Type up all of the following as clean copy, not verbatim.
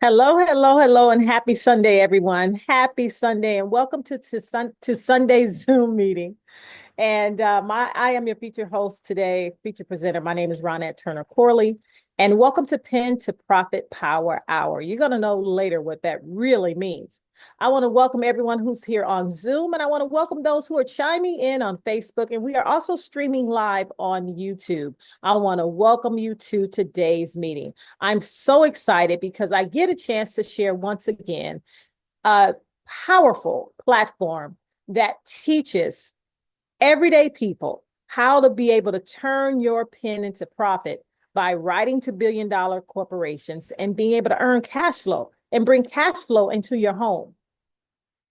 Hello, hello, hello, and happy Sunday, everyone. Happy Sunday, and welcome to Sunday's Zoom meeting. And I am your featured host today, featured presenter. My name is Ronette Turner Corley, and welcome to Pen to Profit Power Hour. You're going to know later what that really means. I want to welcome everyone who's here on Zoom, and I want to welcome those who are chiming in on Facebook, and we are also streaming live on YouTube. I want to welcome you to today's meeting. I'm so excited because I get a chance to share once again a powerful platform that teaches everyday people how to be able to turn your pen into profit by writing to billion-dollar corporations and being able to earn cash flow and bring cash flow into your home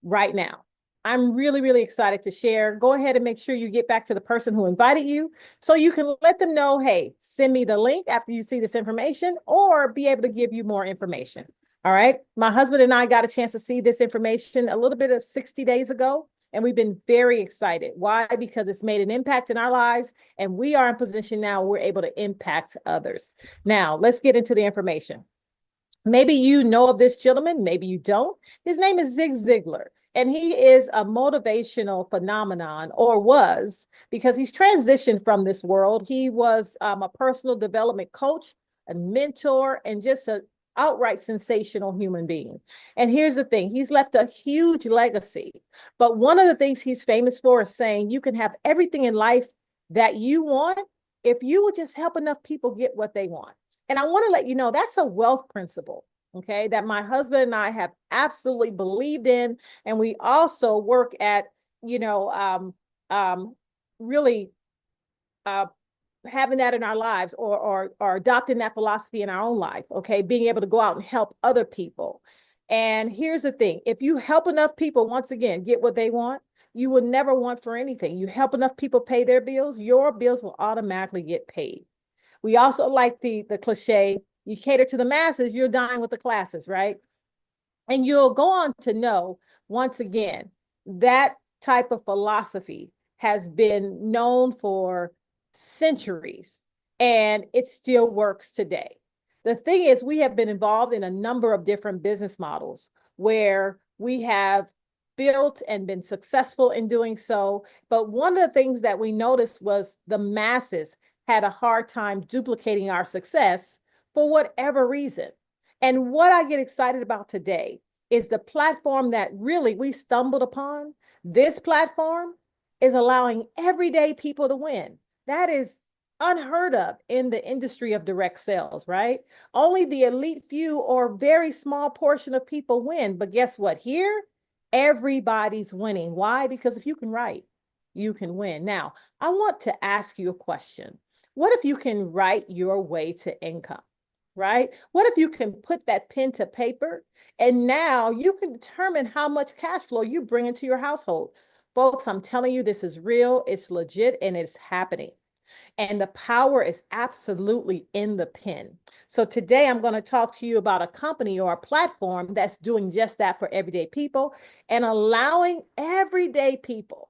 right now. I'm really, really excited to share. Go ahead and make sure you get back to the person who invited you so you can let them know, hey, send me the link after you see this information or be able to give you more information. All right. My husband and I got a chance to see this information a little bit of 60 days ago, and we've been very excited. Why? Because it's made an impact in our lives, and we are in position now where we're able to impact others. Now, let's get into the information. Maybe you know of this gentleman, maybe you don't. His name is Zig Ziglar, and he is a motivational phenomenon, or was, because he's transitioned from this world. He was a personal development coach, a mentor, and just an outright sensational human being. And here's the thing, he's left a huge legacy. But one of the things he's famous for is saying you can have everything in life that you want if you would just help enough people get what they want. And I want to let you know that's a wealth principle, okay, that my husband and I have absolutely believed in. And we also work at, you know, really uh, having that in our lives or adopting that philosophy in our own life, okay, being able to go out and help other people. And here's the thing, if you help enough people, once again, get what they want, you will never want for anything. You help enough people pay their bills, your bills will automatically get paid. We also like the cliche, you cater to the masses, you're dying with the classes, right? And you'll go on to know, once again, that type of philosophy has been known for centuries and it still works today. The thing is, we have been involved in a number of different business models where we have built and been successful in doing so. But one of the things that we noticed was the masses had a hard time duplicating our success for whatever reason. And what I get excited about today is the platform that really we stumbled upon. This platform is allowing everyday people to win. That is unheard of in the industry of direct sales, right? Only the elite few or very small portion of people win. But guess what? Here, everybody's winning. Why? Because if you can write, you can win. Now, I want to ask you a question. What if you can write your way to income? Right? What if you can put that pen to paper and now you can determine how much cash flow you bring into your household? Folks, I'm telling you, this is real, it's legit, and it's happening. And the power is absolutely in the pen. So today I'm going to talk to you about a company or a platform that's doing just that for everyday people and allowing everyday people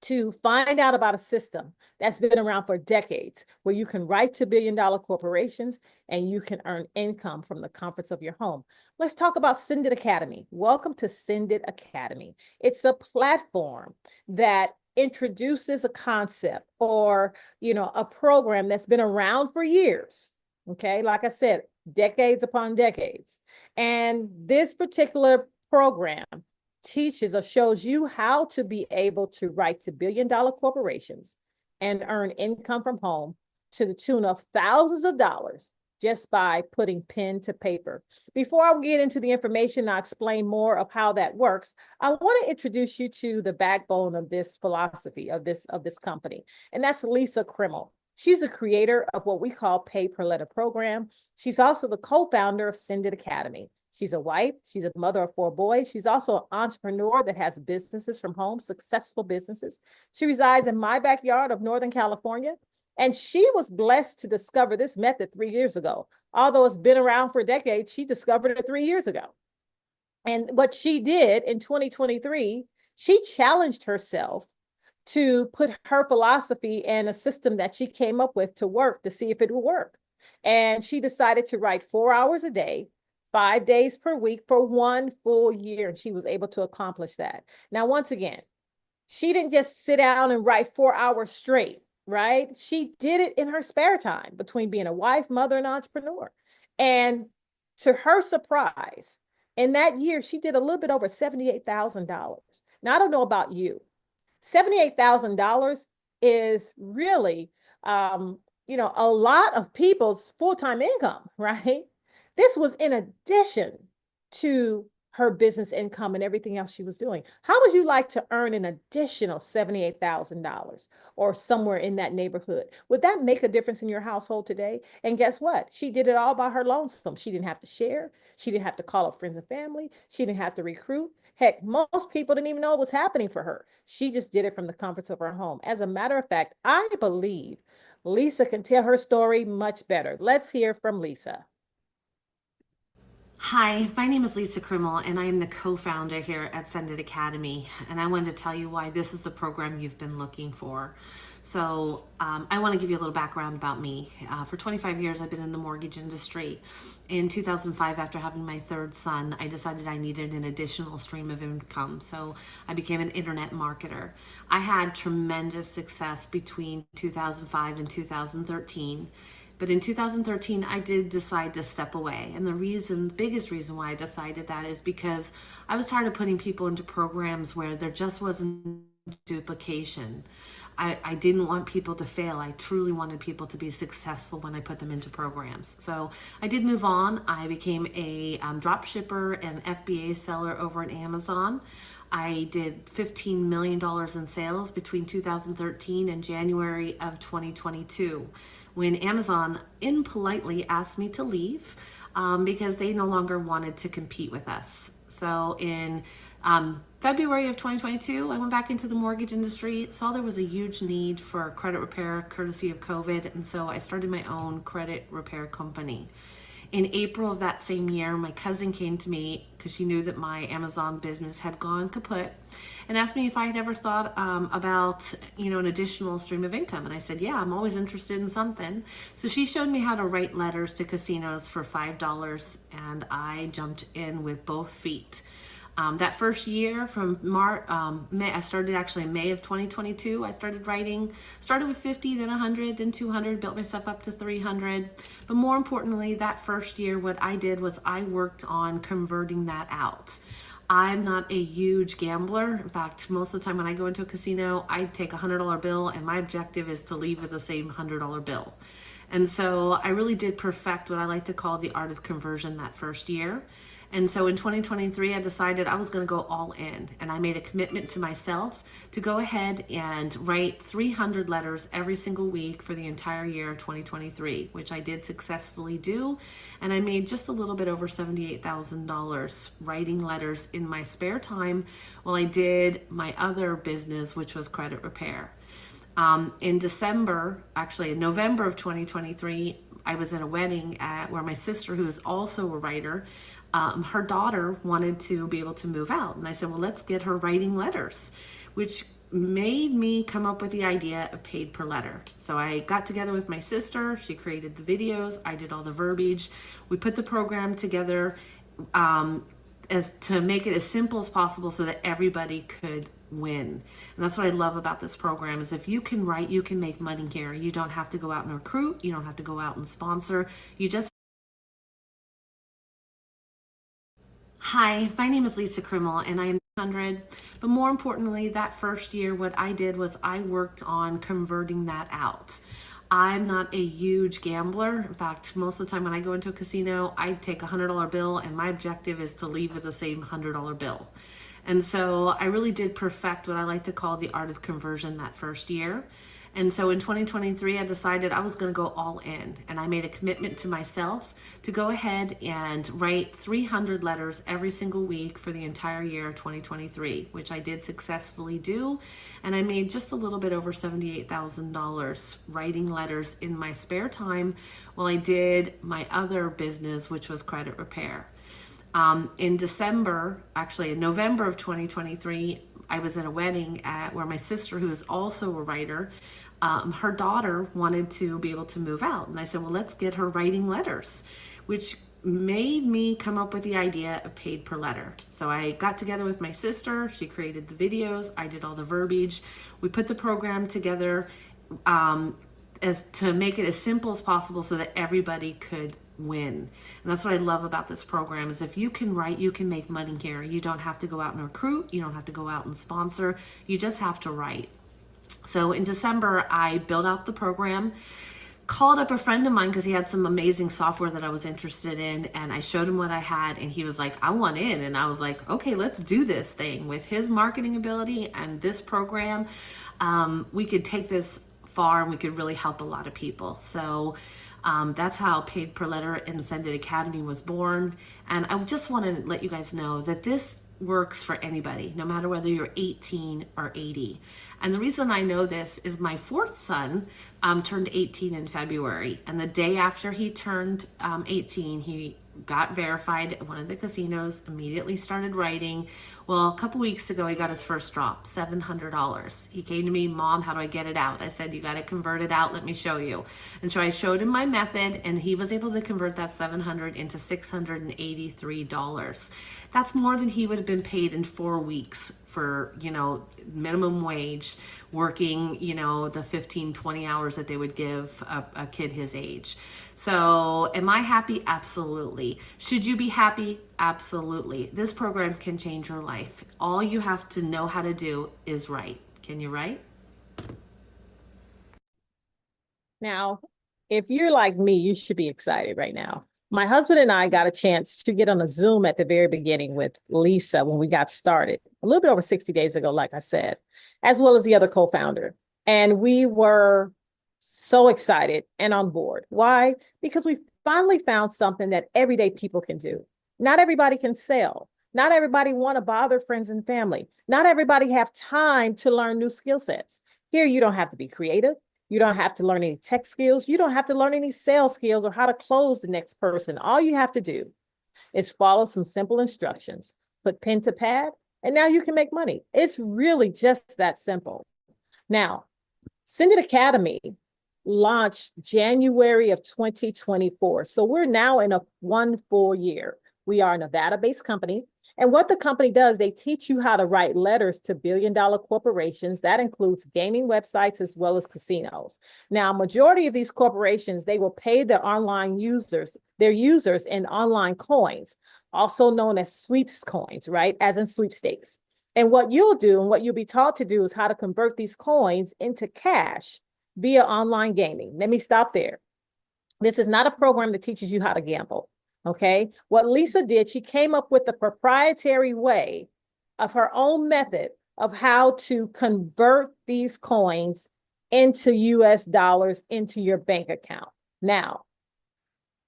to find out about a system that's been around for decades where you can write to billion-dollar corporations and you can earn income from the comforts of your home. Let's talk about Send It Academy. Welcome to Send It Academy. It's a platform that introduces a concept or, a program that's been around for years. Okay, like I said, decades upon decades. And this particular program teaches or shows you how to be able to write to billion-dollar corporations and earn income from home to the tune of thousands of dollars just by putting pen to paper. Before I get into the information, I'll explain more of how that works. I want to introduce you to the backbone of this philosophy of this company, and that's Lisa Krimmel. She's the creator of what we call Pay Per Letter program. She's also the co-founder of Send It Academy. She's a wife. She's a mother of 4 boys. She's also an entrepreneur that has businesses from home, successful businesses. She resides in my backyard of Northern California. And she was blessed to discover this method 3 years ago. Although it's been around for decades, she discovered it 3 years ago. And what she did in 2023, she challenged herself to put her philosophy and a system that she came up with to work to see if it would work. And she decided to write 4 hours a day 5 days per week for 1 full year. And she was able to accomplish that. Now, once again, she didn't just sit down and write 4 hours straight, right? She did it in her spare time between being a wife, mother, and entrepreneur. And to her surprise, in that year, she did a little bit over $78,000. Now, I don't know about you. $78,000 is really, a lot of people's full-time income, right? This was in addition to her business income and everything else she was doing. How would you like to earn an additional $78,000 or somewhere in that neighborhood? Would that make a difference in your household today? And guess what? She did it all by her lonesome. She didn't have to share. She didn't have to call up friends and family. She didn't have to recruit. Heck, most people didn't even know what was happening for her. She just did it from the comforts of her home. As a matter of fact, I believe Lisa can tell her story much better. Let's hear from Lisa. Hi, my name is Lisa Krimmel, and I am the co-founder here at Send It Academy. And I wanted to tell you why this is the program you've been looking for. So I want to give you a little background about me. For 25 years, I've been in the mortgage industry. In 2005, after having my third son, I decided I needed an additional stream of income. So I became an internet marketer. I had tremendous success between 2005 and 2013. But in 2013, I did decide to step away. And the biggest reason why I decided that is because I was tired of putting people into programs where there just wasn't duplication. I didn't want people to fail. I truly wanted people to be successful when I put them into programs. So I did move on. I became a drop shipper and FBA seller over at Amazon. I did $15 million in sales between 2013 and January of 2022. When Amazon impolitely asked me to leave because they no longer wanted to compete with us. So in February of 2022, I went back into the mortgage industry, saw there was a huge need for credit repair courtesy of COVID, and so I started my own credit repair company. In April of that same year, my cousin came to me because she knew that my Amazon business had gone kaput and asked me if I had ever thought about, an additional stream of income. And I said, yeah, I'm always interested in something. So she showed me how to write letters to casinos for $5, and I jumped in with both feet. That first year from May, I started actually in May of 2022. I started writing, started with 50, then 100, then 200, built myself up to 300. But more importantly, that first year, what I did was I worked on converting that out. I'm not a huge gambler. In fact, most of the time when I go into a casino, I take a $100 bill and my objective is to leave with the same $100 bill. And so I really did perfect what I like to call the art of conversion that first year. And so in 2023, I decided I was going to go all in. And I made a commitment to myself to go ahead and write 300 letters every single week for the entire year of 2023, which I did successfully do. And I made just a little bit over $78,000 writing letters in my spare time while I did my other business, which was credit repair. In November of 2023, I was at a wedding where my sister, who is also a writer, her daughter wanted to be able to move out. And I said, well, let's get her writing letters, which made me come up with the idea of paid per letter. So I got together with my sister. She created the videos. I did all the verbiage. We put the program together as to make it as simple as possible so that everybody could win. And that's what I love about this program is if you can write, you can make money here. You don't have to go out and recruit. You don't have to go out and sponsor. You just Hi, my name is Lisa Krimmel, and I am 100. But more importantly, that first year, what I did was I worked on converting that out. I'm not a huge gambler. In fact, most of the time when I go into a casino, I take a $100 bill and my objective is to leave with the same $100 bill. And so I really did perfect what I like to call the art of conversion that first year. And so in 2023, I decided I was going to go all in. And I made a commitment to myself to go ahead and write 300 letters every single week for the entire year of 2023, which I did successfully do. And I made just a little bit over $78,000 writing letters in my spare time while I did my other business, which was credit repair. In November of 2023, I was at a wedding where my sister, who is also a writer, her daughter wanted to be able to move out. And I said, well, let's get her writing letters, which made me come up with the idea of paid per letter. So I got together with my sister. She created the videos. I did all the verbiage. We put the program together as to make it as simple as possible so that everybody could win. And that's what I love about this program is if you can write, you can make money here. You don't have to go out and recruit. You don't have to go out and sponsor. You just have to write. So in December, I built out the program, called up a friend of mine because he had some amazing software that I was interested in, and I showed him what I had, and he was like, I want in. And I was like, okay, let's do this thing. With his marketing ability and this program, we could take this far and we could really help a lot of people. So that's how Paid Per Letter and Send It Academy was born. And I just want to let you guys know that this works for anybody, no matter whether you're 18 or 80. And the reason I know this is my fourth son turned 18 in February. And the day after he turned 18, he got verified at one of the casinos, immediately started writing. Well, a couple weeks ago, he got his first drop, $700. He came to me, Mom, how do I get it out? I said, you got to convert it out. Let me show you. And so I showed him my method, and he was able to convert that $700 into $683. That's more than he would have been paid in 4 weeks for, minimum wage, working, the 15, 20 hours that they would give a kid his age. So am I happy? Absolutely. Should you be happy? Absolutely. This program can change your life. All you have to know how to do is write. Can you write? Now, if you're like me, you should be excited right now. My husband and I got a chance to get on a Zoom at the very beginning with Lisa when we got started, a little bit over 60 days ago, like I said, as well as the other co-founder. And we were so excited and on board. Why? Because we finally found something that everyday people can do. Not everybody can sell. Not everybody want to bother friends and family. Not everybody have time to learn new skill sets. Here, you don't have to be creative. You don't have to learn any tech skills. You don't have to learn any sales skills or how to close the next person. All you have to do is follow some simple instructions, put pen to pad, and now you can make money. It's really just that simple. Now, Send It Academy launched January of 2024. So we're now in a 1 full year. We are a Nevada-based company. And what the company does, they teach you how to write letters to billion-dollar corporations. That includes gaming websites as well as casinos. Now, majority of these corporations, they will pay their users in online coins, also known as sweeps coins, right? As in sweepstakes. And what you'll do and what you'll be taught to do is how to convert these coins into cash via online gaming. Let me stop there. This is not a program that teaches you how to gamble. Okay, what Lisa did, she came up with a proprietary way of her own method of how to convert these coins into US dollars into your bank account. Now,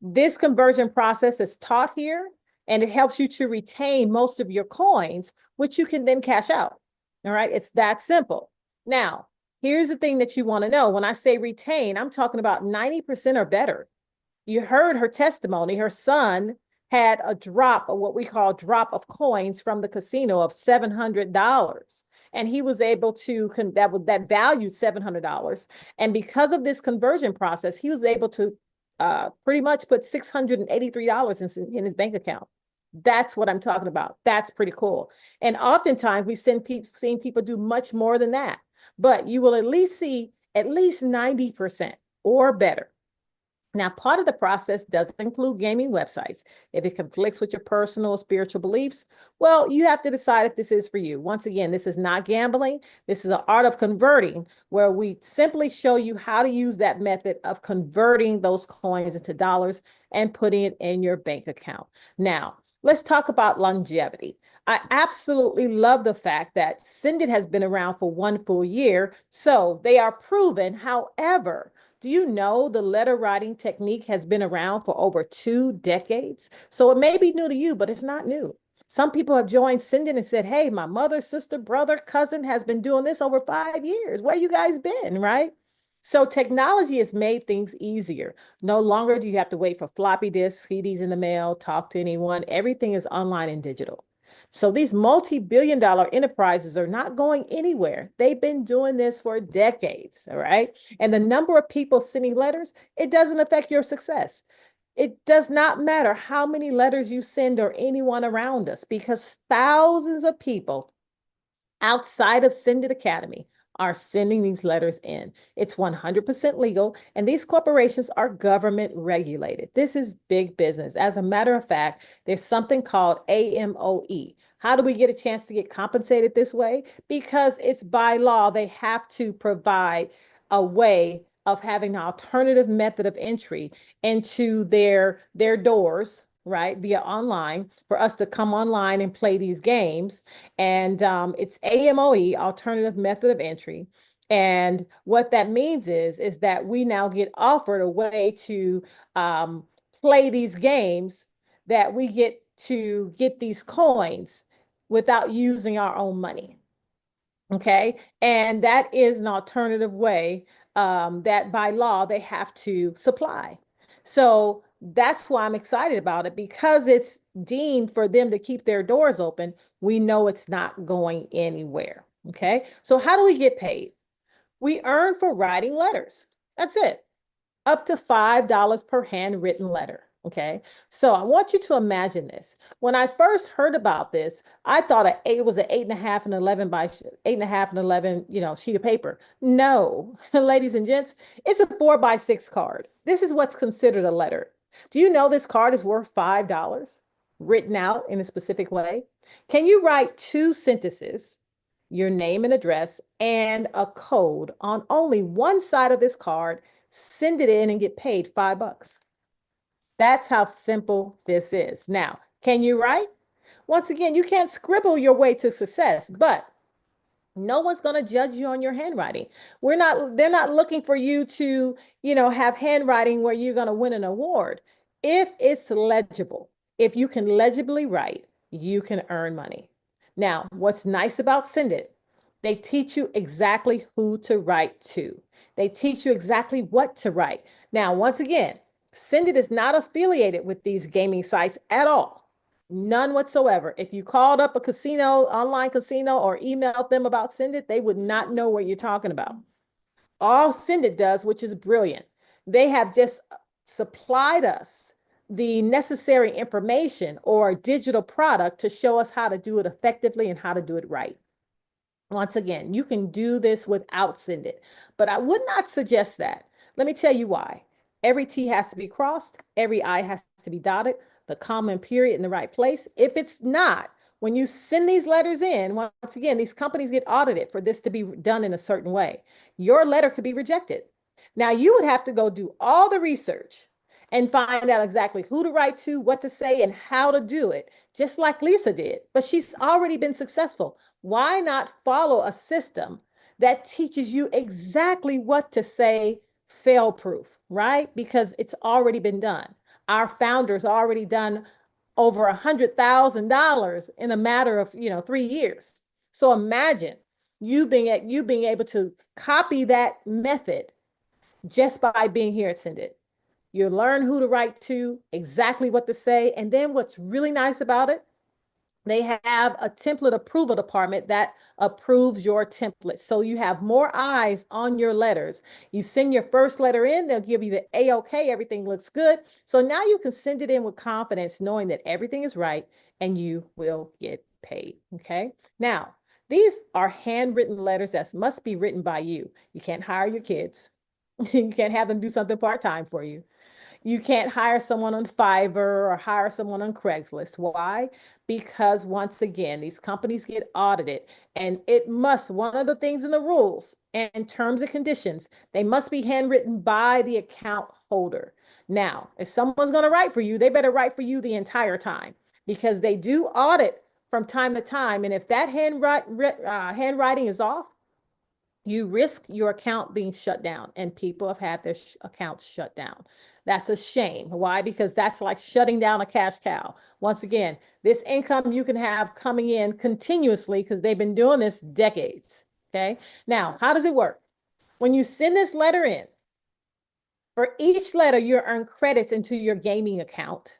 this conversion process is taught here, and it helps you to retain most of your coins, which you can then cash out. All right, it's that simple. Now, here's the thing that you want to know. When I say retain, I'm talking about 90% or better. You heard her testimony. Her son had a drop of what we call drop of coins from the casino of $700. And he was able to, that valued $700. And because of this conversion process, he was able to pretty much put $683 in his bank account. That's what I'm talking about. That's pretty cool. And oftentimes we've seen people do much more than that. But you will at least see at least 90% or better. Now, part of the process does include gaming websites. If it conflicts with your personal or spiritual beliefs, well, you have to decide if this is for you. Once again, this is not gambling. This is an art of converting, where we simply show you how to use that method of converting those coins into dollars and putting it in your bank account. Now, let's talk about longevity. I absolutely love the fact that Send It has been around for 1 full year, so they are proven. However, do you know the letter writing technique has been around for over 2 decades? So it may be new to you, but it's not new. Some people have joined Send It and said, hey, my mother, sister, brother, cousin has been doing this over 5 years. Where you guys been, right? So technology has made things easier. No longer do you have to wait for floppy disks, CDs in the mail, talk to anyone. Everything is online and digital. So these multi-billion-dollar enterprises are not going anywhere. They've been doing this for decades, all right? And the number of people sending letters, it doesn't affect your success. It does not matter how many letters you send or anyone around us, because thousands of people outside of Send It Academy are sending these letters in. It's 100% legal, and these corporations are government regulated. This is big business. As a matter of fact, there's something called AMOE. How do we get a chance to get compensated this way? Because it's by law, they have to provide a way of having an alternative method of entry into their doors, right, via online, for us to come online and play these games. And it's AMOE, alternative method of entry. And what that means is that we now get offered a way to um, play these games, that we get to get these coins without using our own money. Okay. And that is an alternative way that by law they have to supply. So that's why I'm excited about it, because it's deemed for them to keep their doors open. We know it's not going anywhere. Okay. So how do we get paid? We earn for writing letters. That's it, up to $5 per handwritten letter. Okay. So I want you to imagine this. When I first heard about this, I thought it was an 8.5 and 11 by 8.5 and 11, sheet of paper. No, ladies and gents, it's a 4 by 6 card. This is what's considered a letter. Do you know this card is worth $5 written out in a specific way? Can you write 2 sentences, your name and address, and a code on only one side of this card, send it in, and get paid $5? That's how simple this is. Now, can you write? Once again, you can't scribble your way to success, but no one's going to judge you on your handwriting. They're not looking for you to, have handwriting where you're going to win an award. If it's legible, if you can legibly write, you can earn money. Now, what's nice about Send It, they teach you exactly who to write to. They teach you exactly what to write. Now, once again, Send It is not affiliated with these gaming sites at all. None whatsoever. If you called up a casino, online casino, or emailed them about Send It, they would not know what you're talking about. All Send It does, which is brilliant, they have just supplied us the necessary information or digital product to show us how to do it effectively and how to do it right. Once again, you can do this without Send It, but I would not suggest that. Let me tell you why. Every T has to be crossed, every I has to be dotted, the comma and period in the right place. If it's not, when you send these letters in, once again, these companies get audited for this to be done in a certain way. Your letter could be rejected. Now, you would have to go do all the research and find out exactly who to write to, what to say, and how to do it, just like Lisa did. But she's already been successful. Why not follow a system that teaches you exactly what to say, fail proof, right? Because it's already been done. Our founders already done over $100,000 in a matter of 3 years. So imagine you being able to copy that method just by being here at Send It. You learn who to write to, exactly what to say, and then what's really nice about it, they have a template approval department that approves your template. So you have more eyes on your letters. You send your first letter in, they'll give you the A-OK, everything looks good. So now you can send it in with confidence, knowing that everything is right and you will get paid. Okay. Now, these are handwritten letters that must be written by you. You can't hire your kids. You can't have them do something part-time for you. You can't hire someone on Fiverr or hire someone on Craigslist. Why? Because once again, these companies get audited, and one of the things in the rules and terms and conditions, they must be handwritten by the account holder. Now, if someone's going to write for you, they better write for you the entire time, because they do audit from time to time. And if that handwriting is off, you risk your account being shut down, and people have had their accounts shut down. That's a shame. Why? Because that's like shutting down a cash cow. Once again, this income you can have coming in continuously because they've been doing this decades. Okay. Now, how does it work? When you send this letter in, for each letter, you earn credits into your gaming account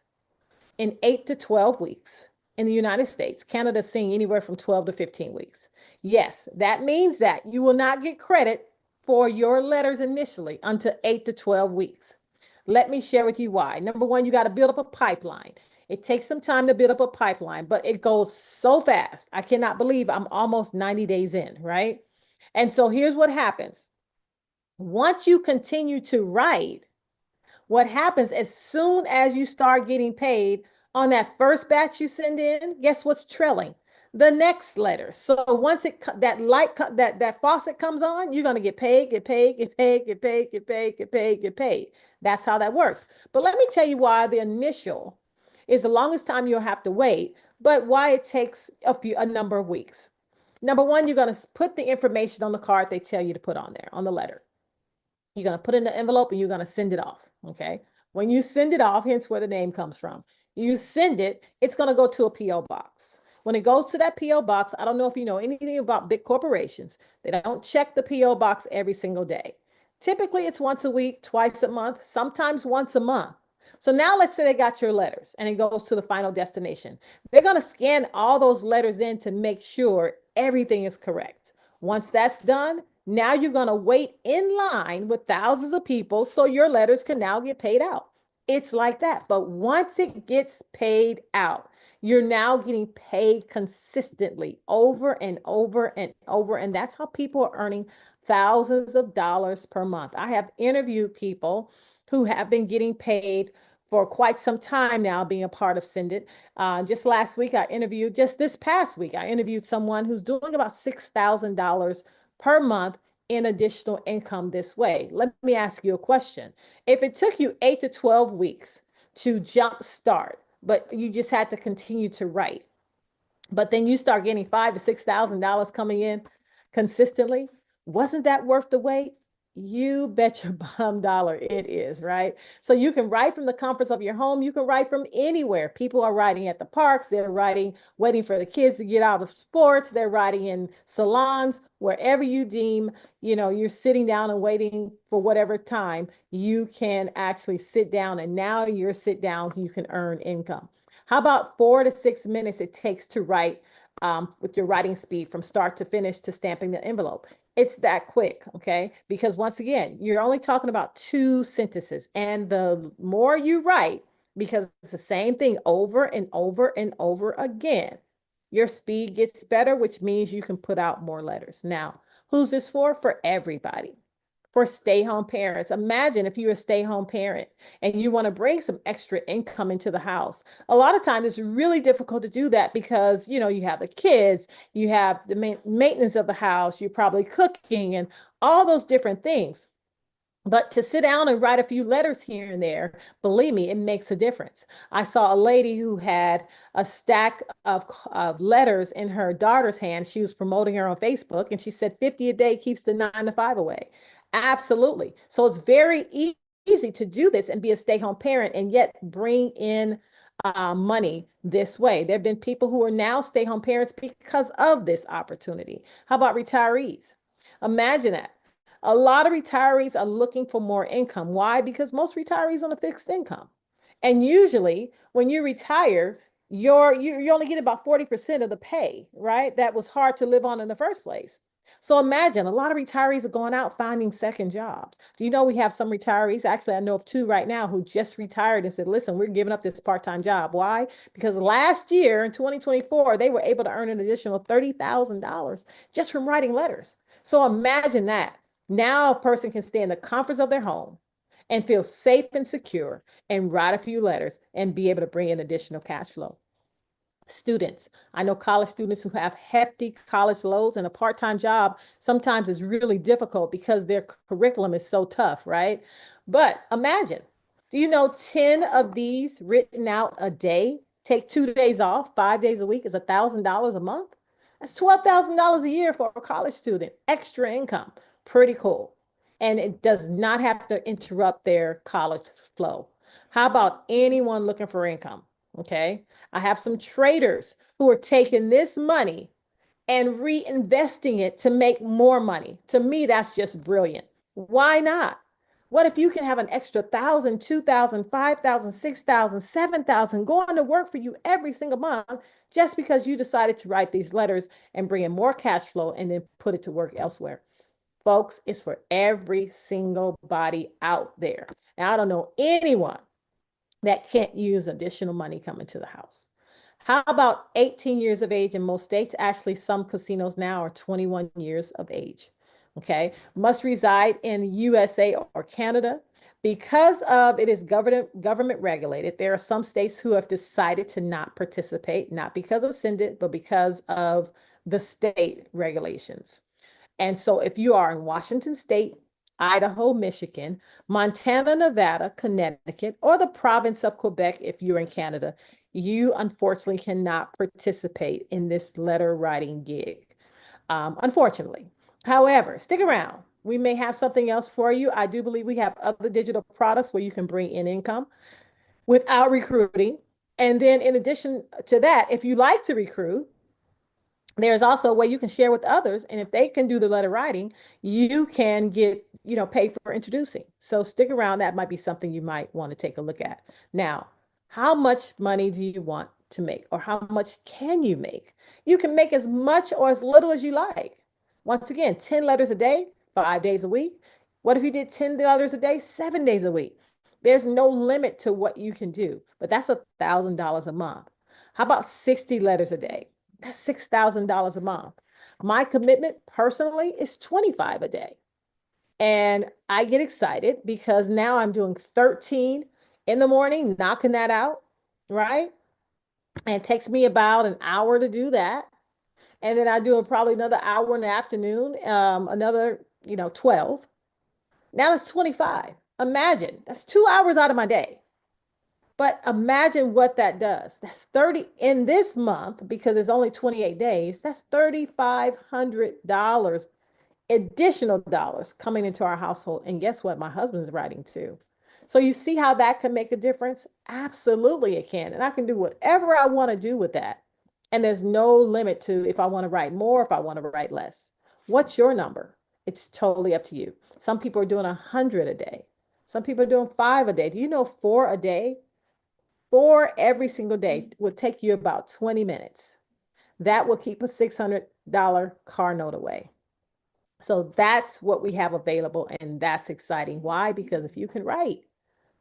in 8 to 12 weeks. In the United States, Canada's seeing anywhere from 12 to 15 weeks. Yes, that means that you will not get credit for your letters initially until 8 to 12 weeks. Let me share with you why. Number one, you got to build up a pipeline. It takes some time to build up a pipeline, but it goes so fast. I cannot believe I'm almost 90 days in, right? And so here's what happens. Once you continue to write, what happens as soon as you start getting paid on that first batch you send in, guess what's trailing? The next letter. So once that faucet comes on, you're going to get paid, get paid, get paid, get paid, get paid, get paid, get paid. That's how that works. But let me tell you why the initial is the longest time you'll have to wait, but why it takes a number of weeks. Number one, you're going to put the information on the card they tell you to put on there, on the letter. You're going to put in the envelope and you're going to send it off. Okay. When you send it off, hence where the name comes from, you send it, it's going to go to a P.O. box. When it goes to that P.O. box, I don't know if you know anything about big corporations. They don't check the P.O. box every single day. Typically, it's once a week, twice a month, sometimes once a month. So now let's say they got your letters and it goes to the final destination. They're going to scan all those letters in to make sure everything is correct. Once that's done, now you're going to wait in line with thousands of people so your letters can now get paid out. It's like that. But once it gets paid out, you're now getting paid consistently over and over and over. And that's how people are earning thousands of dollars per month. I have interviewed people who have been getting paid for quite some time now, being a part of Send It. Just this past week, I interviewed someone who's doing about $6,000 per month in additional income this way. Let me ask you a question. If it took you 8 to 12 weeks to jump start, but you just had to continue to write, but then you start getting $5,000 to $6,000 coming in consistently, wasn't that worth the wait? You bet your bottom dollar it is, right? So you can write from the comforts of your home. You can write from anywhere. People are writing at the parks. They're writing, waiting for the kids to get out of sports. They're writing in salons, wherever you deem, you're sitting down and waiting for whatever time you can actually sit down. And now you're sit down, you can earn income. How about 4 to 6 minutes it takes to write with your writing speed from start to finish to stamping the envelope? It's that quick, okay? Because once again, you're only talking about 2 sentences. And the more you write, because it's the same thing over and over and over again, your speed gets better, which means you can put out more letters. Now, who's this for? For everybody. For stay-home parents. Imagine if you're a stay-home parent and you want to bring some extra income into the house. A lot of times it's really difficult to do that because, you have the kids, you have the maintenance of the house, you're probably cooking and all those different things. But to sit down and write a few letters here and there, believe me, it makes a difference. I saw a lady who had a stack of letters in her daughter's hand. She was promoting her on Facebook, and she said 50 a day keeps the 9 to 5 away. Absolutely. So it's very easy to do this and be a stay-home parent and yet bring in money this way. There have been people who are now stay-home parents because of this opportunity. How about retirees? Imagine that. A lot of retirees are looking for more income. Why? Because most retirees on a fixed income. And usually when you retire, you only get about 40% of the pay, right? That was hard to live on in the first place. So imagine a lot of retirees are going out finding second jobs. Do you know we have some retirees? Actually, I know of 2 right now who just retired and said, listen, we're giving up this part-time job. Why? Because last year in 2024, they were able to earn an additional $30,000 just from writing letters. So imagine that. Now a person can stay in the comforts of their home and feel safe and secure and write a few letters and be able to bring in additional cash flow. Students, I know college students who have hefty college loads, and a part-time job sometimes is really difficult because their curriculum is so tough, right? But imagine, do you know 10 of these written out a day, take 2 days off, 5 days a week is $1,000 a month? That's $12,000 a year for a college student, extra income. Pretty cool. And it does not have to interrupt their college flow. How about anyone looking for income? Okay. I have some traders who are taking this money and reinvesting it to make more money. To me, that's just brilliant. Why not? What if you can have an extra 1,000, 2,000, 5,000, 6,000, 7,000 going to work for you every single month just because you decided to write these letters and bring in more cash flow and then put it to work elsewhere? Folks, it's for every single body out there. Now, I don't know anyone that can't use additional money coming to the house. How about 18 years of age in most states? Actually, some casinos now are 21 years of age. Okay. Must reside in the USA or Canada. Because of it is government regulated, there are some states who have decided to not participate, not because of SINDIT, but because of the state regulations. And so if you are in Washington State, Idaho, Michigan, Montana, Nevada, Connecticut, or the province of Quebec, if you're in Canada, you unfortunately cannot participate in this letter writing gig. Unfortunately. However, stick around. We may have something else for you. I do believe we have other digital products where you can bring in income without recruiting. And then in addition to that, if you like to recruit, there's also a way you can share with others. And if they can do the letter writing, you can get, paid for introducing. So stick around. That might be something you might want to take a look at. Now, how much money do you want to make, or how much can you make? You can make as much or as little as you like. Once again, 10 letters a day, 5 days a week. What if you did $10 a day, 7 days a week? There's no limit to what you can do, but that's $1,000 a month. How about 60 letters a day? That's $6,000 a month. My commitment personally is 25 a day. And I get excited because now I'm doing 13 in the morning, knocking that out, right? And it takes me about an hour to do that. And then I do probably another hour in the afternoon, another, 12. Now that's 25. Imagine that's 2 hours out of my day. But imagine what that does. That's 30 in this month because it's only 28 days. That's $3,500 additional dollars coming into our household. And guess what? My husband's writing too. So you see how that can make a difference? Absolutely, it can. And I can do whatever I want to do with that. And there's no limit to if I want to write more, if I want to write less. What's your number? It's totally up to you. Some people are doing 100 a day. Some people are doing 5 a day. Do you know 4 a day? 4 every single day would take you about 20 minutes. That will keep a $600 car note away. So that's what we have available, and that's exciting. Why? Because if you can write,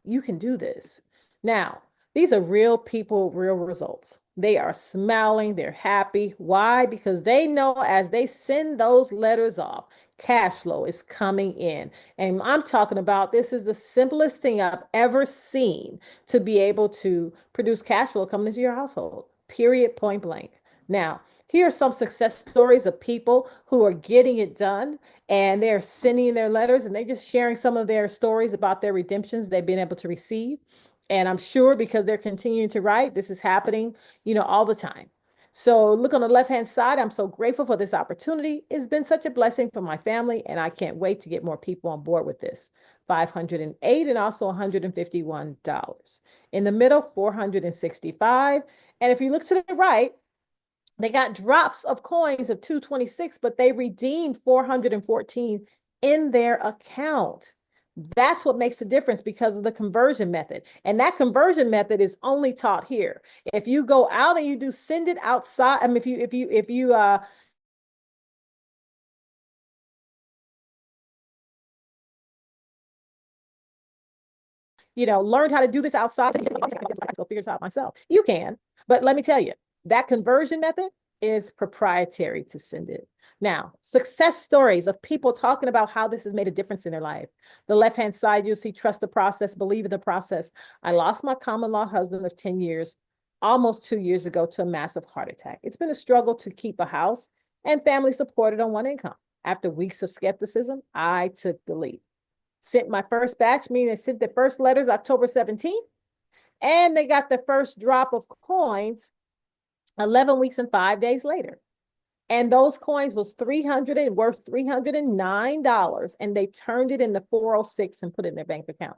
you can do this. Now, these are real people, real results. They are smiling, they're happy. Why? Because they know as they send those letters off, cash flow is coming in. And I'm talking about this is the simplest thing I've ever seen to be able to produce cash flow coming into your household, period, point blank. Now, here are some success stories of people who are getting it done, and they're sending their letters and they're just sharing some of their stories about their redemptions they've been able to receive. And I'm sure because they're continuing to write, this is happening, all the time. So look on the left-hand side. I'm so grateful for this opportunity. It's been such a blessing for my family, and I can't wait to get more people on board with this. 508 and also $151. In the middle, 465. And if you look to the right, they got drops of coins of 226, but they redeemed 414 in their account. That's what makes the difference because of the conversion method. And that conversion method is only taught here. If you go out and you do send it outside, I mean, if you learned how to do this outside, go figure this out myself. You can, but let me tell you, that conversion method is proprietary to SINDIT. Now, success stories of people talking about how this has made a difference in their life. The left-hand side, you'll see trust the process, believe in the process. I lost my common law husband of 10 years, almost 2 years ago, to a massive heart attack. It's been a struggle to keep a house and family supported on one income. After weeks of skepticism, I took the leap. Sent my first batch, meaning they sent the first letters October 17th, and they got the first drop of coins 11 weeks and 5 days later. And those coins was worth $309, and they turned it into 406 and put it in their bank account.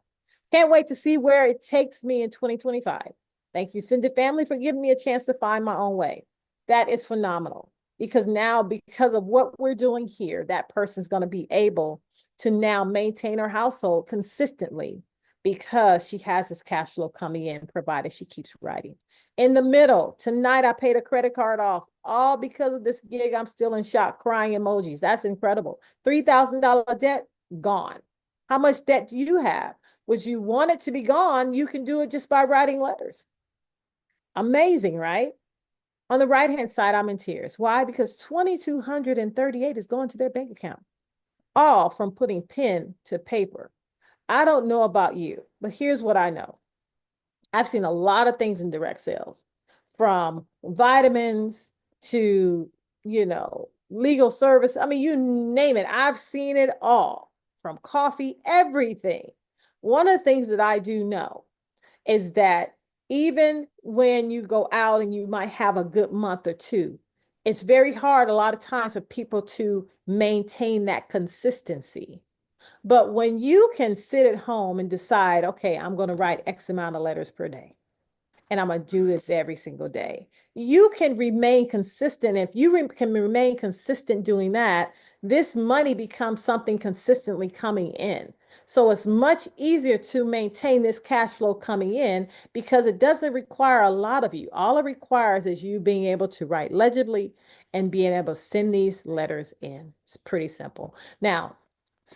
Can't wait to see where it takes me in 2025. Thank you, SINDIT family, for giving me a chance to find my own way. That is phenomenal because now, because of what we're doing here, that person's going to be able to now maintain our household consistently because she has this cash flow coming in, provided she keeps writing. In the middle, tonight I paid a credit card off, all because of this gig. I'm still in shock, crying emojis. That's incredible. $3,000 debt, gone. How much debt do you have? Would you want it to be gone? You can do it just by writing letters. Amazing, right? On the right-hand side, I'm in tears. Why? Because 2,238 is going to their bank account, all from putting pen to paper. I don't know about you, but here's what I know. I've seen a lot of things in direct sales, from vitamins to, legal service. I mean, you name it. I've seen it all, from coffee, everything. One of the things that I do know is that even when you go out and you might have a good month or two, it's very hard a lot of times for people to maintain that consistency. But when you can sit at home and decide, okay, I'm going to write X amount of letters per day, and I'm going to do this every single day, you can remain consistent. If you can remain consistent doing that, this money becomes something consistently coming in. So it's much easier to maintain this cash flow coming in because it doesn't require a lot of you. All it requires is you being able to write legibly and being able to send these letters in. It's pretty simple. Now,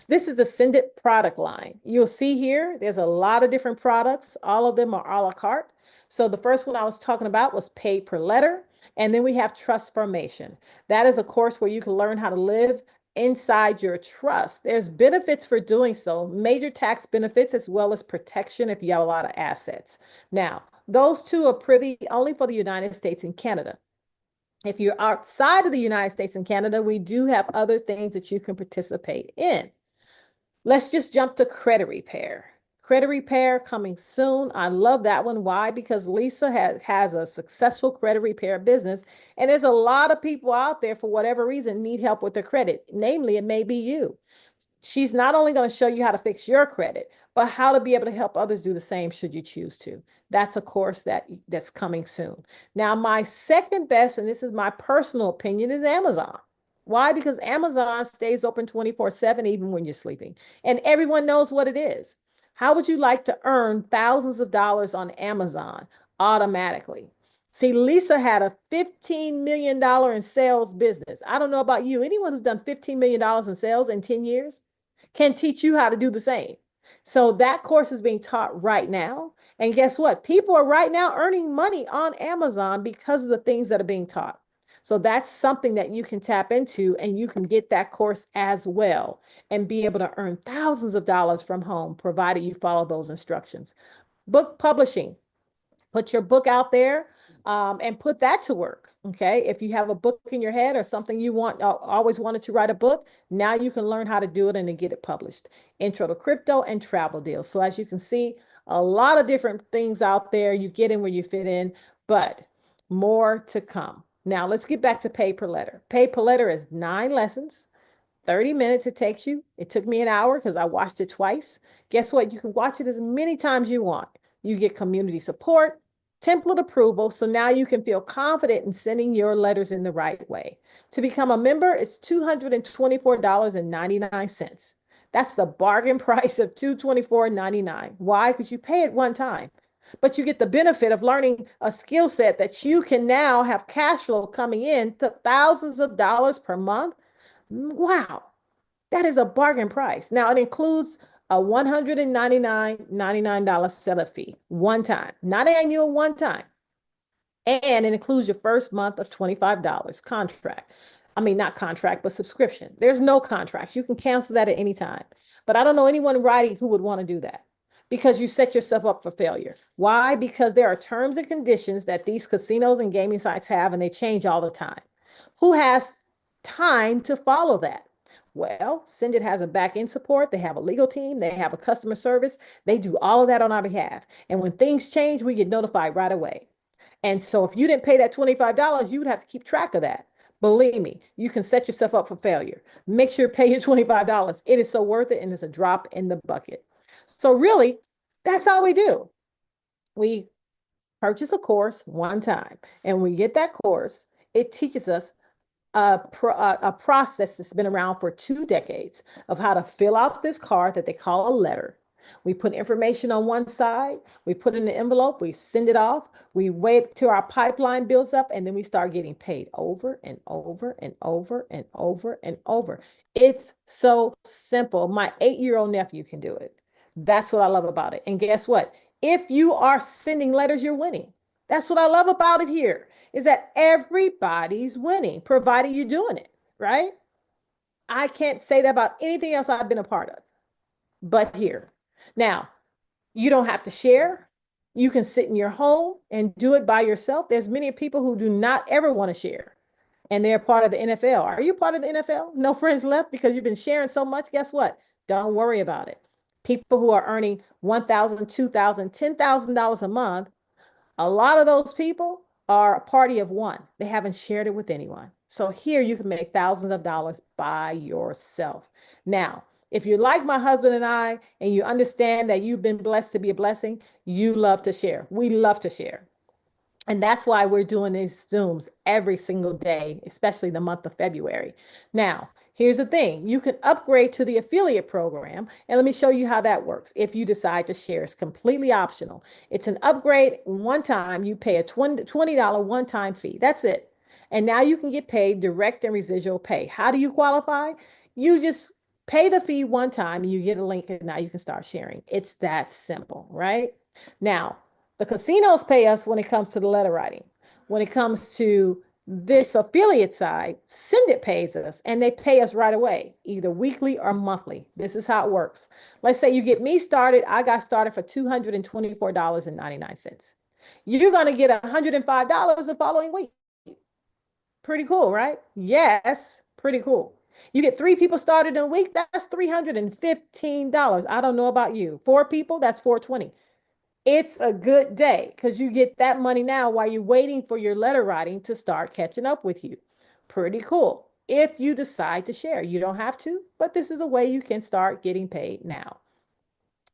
this is the Send It product line. You'll see here, there's a lot of different products. All of them are a la carte. So the first one I was talking about was paid per letter. And then we have trust formation. That is a course where you can learn how to live inside your trust. There's benefits for doing so, major tax benefits, as well as protection if you have a lot of assets. Now, those two are privy only for the United States and Canada. If you're outside of the United States and Canada, we do have other things that you can participate in. Let's just jump to credit repair. Credit repair coming soon. I love that one. Why? Because Lisa has a successful credit repair business, and there's a lot of people out there, for whatever reason, need help with their credit. Namely, it may be you. She's not only going to show you how to fix your credit, but how to be able to help others do the same should you choose to. That's a course that's coming soon. Now, my second best, and this is my personal opinion, is Amazon. Why? Because Amazon stays open 24/7, even when you're sleeping, and everyone knows what it is. How would you like to earn thousands of dollars on Amazon automatically? See, Lisa had a $15 million in sales business. I don't know about you. Anyone who's done $15 million in sales in 10 years can teach you how to do the same. So that course is being taught right now. And guess what? People are right now earning money on Amazon because of the things that are being taught. So that's something that you can tap into, and you can get that course as well and be able to earn thousands of dollars from home, provided you follow those instructions. Book publishing. Put your book out there, and put that to work. Okay. If you have a book in your head or something you always wanted to write a book, now you can learn how to do it and then get it published. Intro to crypto and travel deals. So as you can see, a lot of different things out there. You get in where you fit in, but more to come. Now let's get back to pay per letter. Pay per letter is 9 lessons. 30 minutes it takes you. It took me an hour because I watched it twice. Guess what? You can watch it as many times you want. You get community support, template approval, so now you can feel confident in sending your letters in the right way. To become a member, it's $224.99. That's the bargain price of $224.99. Why? Because you pay it one time, but you get the benefit of learning a skill set that you can now have cash flow coming in to thousands of dollars per month. Wow, that is a bargain price. Now, it includes a $199.99 setup fee, one time, not annual, one time. And it includes your first month of $25 contract. I mean, not contract, but subscription. There's no contract. You can cancel that at any time. But I don't know anyone writing who would want to do that, because you set yourself up for failure. Why? Because there are terms and conditions that these casinos and gaming sites have, and they change all the time. Who has time to follow that? Well, Send It has a back end support. They have a legal team. They have a customer service. They do all of that on our behalf. And when things change, we get notified right away. And so if you didn't pay that $25, you would have to keep track of that. Believe me, you can set yourself up for failure. Make sure you pay your $25. It is so worth it, and it's a drop in the bucket. So really, that's all we do. We purchase a course one time, and when we get that course, it teaches us a process that's been around for 2 decades of how to fill out this card that they call a letter. We put information on one side, we put it in an envelope, we send it off, we wait till our pipeline builds up, and then we start getting paid over and over and over and over and over. It's so simple. My 8-year-old nephew can do it. That's what I love about it. And guess what? If you are sending letters, you're winning. That's what I love about it here, is that everybody's winning, provided you're doing it, right? I can't say that about anything else I've been a part of, but here. Now, you don't have to share. You can sit in your home and do it by yourself. There's many people who do not ever want to share, and they're part of the NFL. Are you part of the NFL? No friends left because you've been sharing so much. Guess what? Don't worry about it. People who are earning $1,000, $2,000, $10,000 a month, a lot of those people are a party of one. They haven't shared it with anyone. So here you can make thousands of dollars by yourself. Now, if you're like my husband and I, and you understand that you've been blessed to be a blessing, you love to share. We love to share. And that's why we're doing these Zooms every single day, especially the month of February. Now, here's the thing. You can upgrade to the affiliate program. And let me show you how that works. If you decide to share, it's completely optional. It's an upgrade one time. You pay a $20 one-time fee. That's it. And now you can get paid direct and residual pay. How do you qualify? You just pay the fee one time and you get a link, and now you can start sharing. It's that simple, right? Now, the casinos pay us when it comes to the letter writing. When it comes to this affiliate side, Send It pays us, and they pay us right away, either weekly or monthly. This is how it works. Let's say you get me started. I got started for $224.99. You're going to get $105 the following week. Pretty cool, right? Yes, pretty cool. You get 3 people started in a week, that's $315. I don't know about you. 4 people, that's $420. It's a good day because you get that money now while you're waiting for your letter writing to start catching up with you. Pretty cool. If you decide to share, you don't have to, but this is a way you can start getting paid now.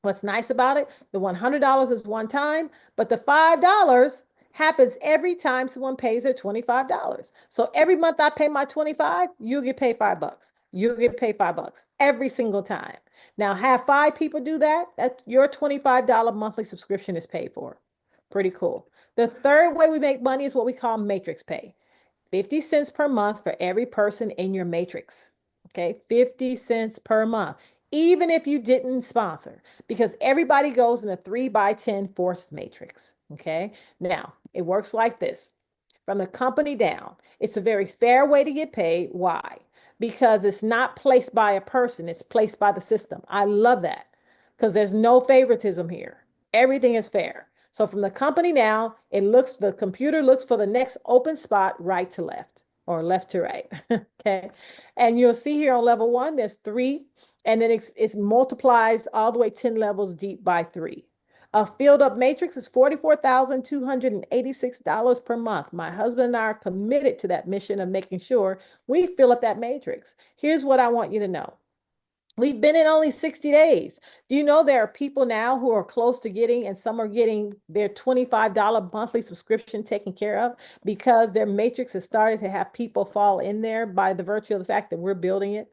What's nice about it, the $100 is one time, but the $5 happens every time someone pays their $25. So every month I pay my 25, you'll get paid $5. You'll get paid $5 every single time. Now, have 5 people do that, your $25 monthly subscription is paid for. Pretty cool. The third way we make money is what we call matrix pay. 50 cents per month for every person in your matrix. Okay, 50 cents per month, even if you didn't sponsor, because everybody goes in a 3x10 forced matrix. Okay, now it works like this. From the company down, it's a very fair way to get paid. Why? Because it's not placed by a person, it's placed by the system. I love that because there's no favoritism here. Everything is fair. So from the company now, the computer looks for the next open spot right to left or left to right. Okay. And you'll see here on level 1, there's 3, and then it multiplies all the way 10 levels deep by 3. A filled up matrix is $44,286 per month. My husband and I are committed to that mission of making sure we fill up that matrix. Here's what I want you to know. We've been in only 60 days. Do you know there are people now who are close to getting, and some are getting their $25 monthly subscription taken care of because their matrix has started to have people fall in there by the virtue of the fact that we're building it?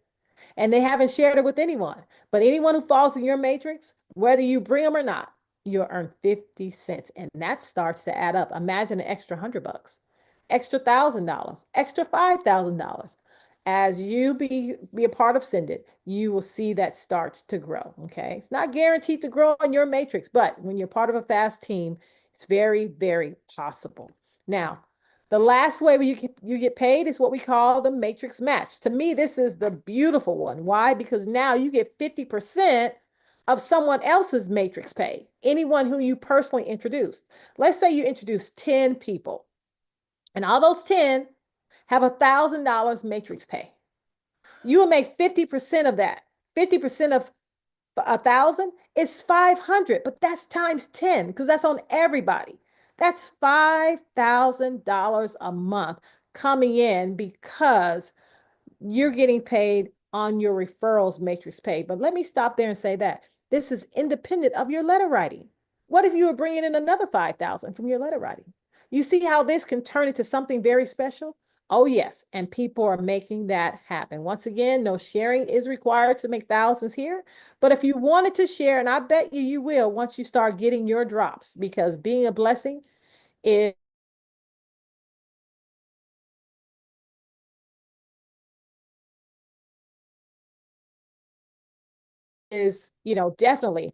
And they haven't shared it with anyone. But anyone who falls in your matrix, whether you bring them or not, you'll earn 50 cents. And that starts to add up. Imagine an extra $100, extra $1,000, extra $5,000. As you be a part of Send It, you will see that starts to grow. Okay. It's not guaranteed to grow in your matrix, but when you're part of a fast team, it's very, very possible. Now, the last way you get paid is what we call the matrix match. To me, this is the beautiful one. Why? Because now you get 50% of someone else's matrix pay, anyone who you personally introduced. Let's say you introduced 10 people, and all those 10 have $1,000 matrix pay. You will make 50% of that. 50% of 1,000 is 500, but that's times 10 because that's on everybody. That's $5,000 a month coming in because you're getting paid on your referrals matrix pay. But let me stop there and say that this is independent of your letter writing. What if you were bringing in another 5,000 from your letter writing? You see how this can turn into something very special? Oh, yes. And people are making that happen. Once again, no sharing is required to make thousands here. But if you wanted to share, and I bet you you will once you start getting your drops, because being a blessing is, definitely,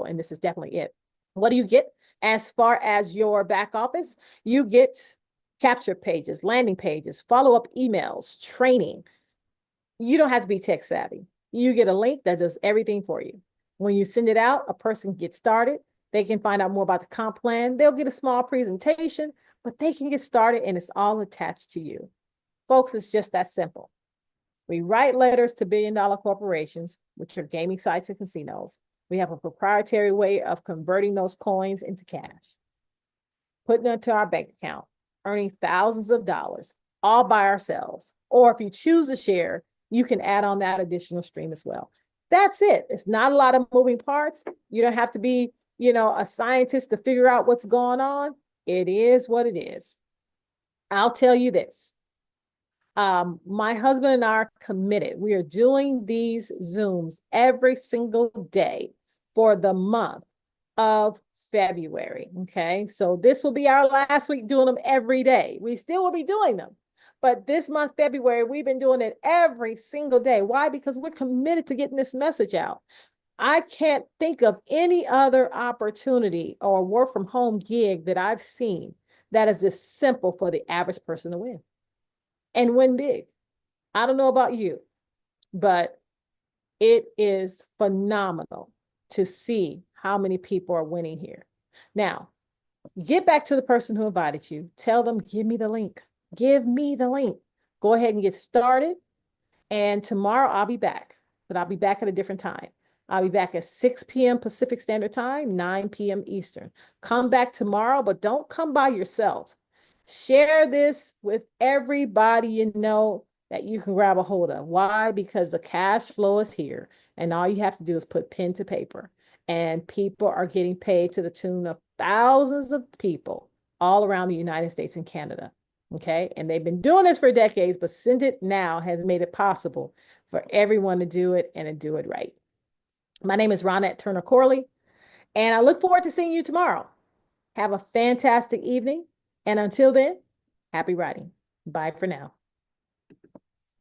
and this is definitely it. What do you get as far as your back office? You get capture pages, landing pages, follow-up emails, training. You don't have to be tech savvy. You get a link that does everything for you. When you send it out, a person gets started. They can find out more about the comp plan. They'll get a small presentation, but they can get started and it's all attached to you. Folks, it's just that simple. We write letters to billion-dollar corporations, which are gaming sites and casinos. We have a proprietary way of converting those coins into cash, putting it into our bank account, earning thousands of dollars all by ourselves. Or if you choose to share, you can add on that additional stream as well. That's it. It's not a lot of moving parts. You don't have to be, a scientist to figure out what's going on. It is what it is. I'll tell you this. My husband and I are committed. We are doing these Zooms every single day for the month of February. Okay. So this will be our last week doing them every day. We still will be doing them. But this month, February, we've been doing it every single day. Why? Because we're committed to getting this message out. I can't think of any other opportunity or work from home gig that I've seen that is this simple for the average person to win and win big. I don't know about you, but it is phenomenal to see how many people are winning here. Now, get back to the person who invited you. Tell them, give me the link. Give me the link. Go ahead and get started. And tomorrow I'll be back, but I'll be back at a different time. I'll be back at 6 p.m. Pacific Standard Time, 9 p.m. Eastern. Come back tomorrow, but don't come by yourself. Share this with everybody you know that you can grab a hold of. Why? Because the cash flow is here, and all you have to do is put pen to paper. And people are getting paid to the tune of thousands of people all around the United States and Canada. Okay. And they've been doing this for decades, but Send It Now has made it possible for everyone to do it and to do it right. My name is Ronette Turner Corley, and I look forward to seeing you tomorrow. Have a fantastic evening. And until then, happy writing. Bye for now.